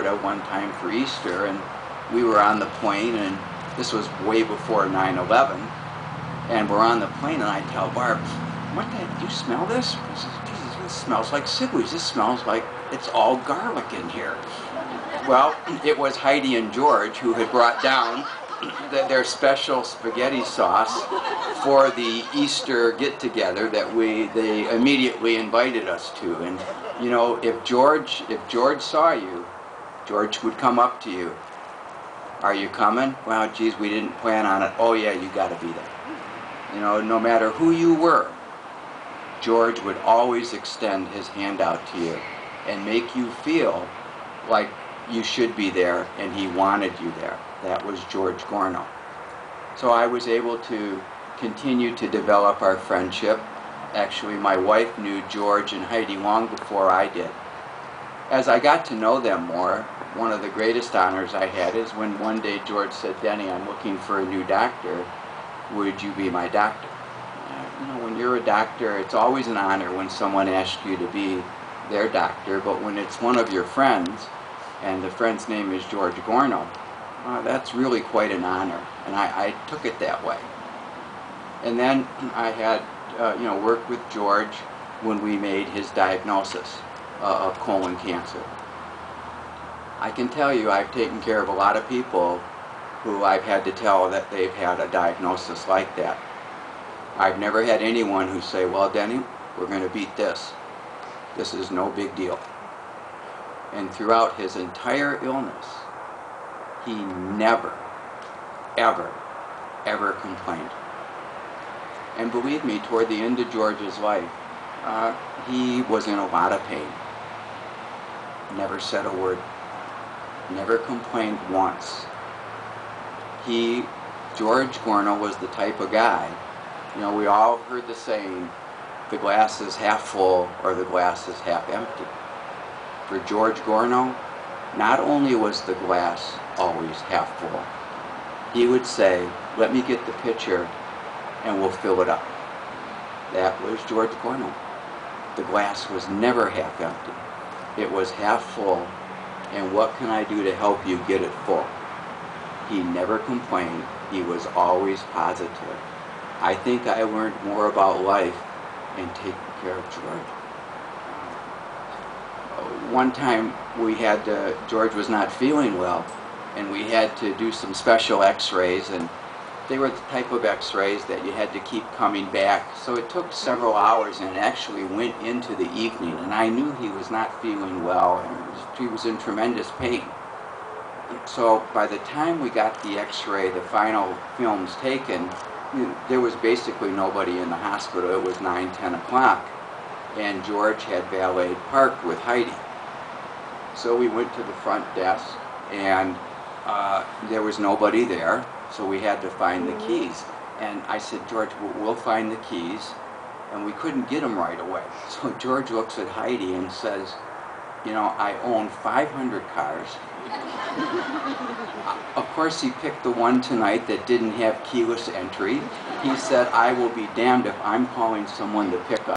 Florida one time for Easter, and we were on the plane, and this was way before 9/11, and we're on the plane, and I tell Barb, "What the heck, do you smell this?" She says, "Jesus, this smells like sewage. This smells like it's all garlic in here." Well, it was Heidi and George who had brought down their special spaghetti sauce for the Easter get-together that they immediately invited us to. And you know, if George saw you, George would come up to you. "Are you coming?" "Well, geez, we didn't plan on it." "Oh yeah, you got to be there." You know, no matter who you were, George would always extend his hand out to you and make you feel like you should be there and he wanted you there. That was George Gorno. So I was able to continue to develop our friendship. Actually, my wife knew George and Heidi long before I did. As I got to know them more, one of the greatest honors I had is when one day George said, "Denny, I'm looking for a new doctor. Would you be my doctor?" You know, when you're a doctor, it's always an honor when someone asks you to be their doctor, but when it's one of your friends, and the friend's name is George Gorno, that's really quite an honor, and I took it that way. And then I had worked with George when we made his diagnosis of colon cancer. I can tell you I've taken care of a lot of people who I've had to tell that they've had a diagnosis like that. I've never had anyone who say, "Well, Denny, we're going to beat this. This is no big deal." And throughout his entire illness, he never, ever, ever complained. And believe me, toward the end of George's life, he was in a lot of pain. Never said a word. Never complained once. George Gorno was the type of guy, you know, we all heard the saying, the glass is half full or the glass is half empty. For George Gorno, not only was the glass always half full, he would say, "Let me get the pitcher and we'll fill it up." That was George Gorno. The glass was never half empty. It was half full, and what can I do to help you get it full? He never complained. He was always positive. I think I learned more about life in taking care of George. One time George was not feeling well, and we had to do some special x-rays, and they were the type of x-rays that you had to keep coming back. So it took several hours, and it actually went into the evening, and I knew he was not feeling well, and he was in tremendous pain. So by the time we got the x-ray, the final films taken, there was basically nobody in the hospital. It was 9, 10 o'clock, and George had valet parked with Heidi. So we went to the front desk, and there was nobody there, so we had to find the keys. And I said, "George, we'll find the keys," and we couldn't get them right away. So George looks at Heidi and says, "You know, I own 500 cars." Of course, he picked the one tonight that didn't have keyless entry. He said, "I will be damned if I'm calling someone to pick up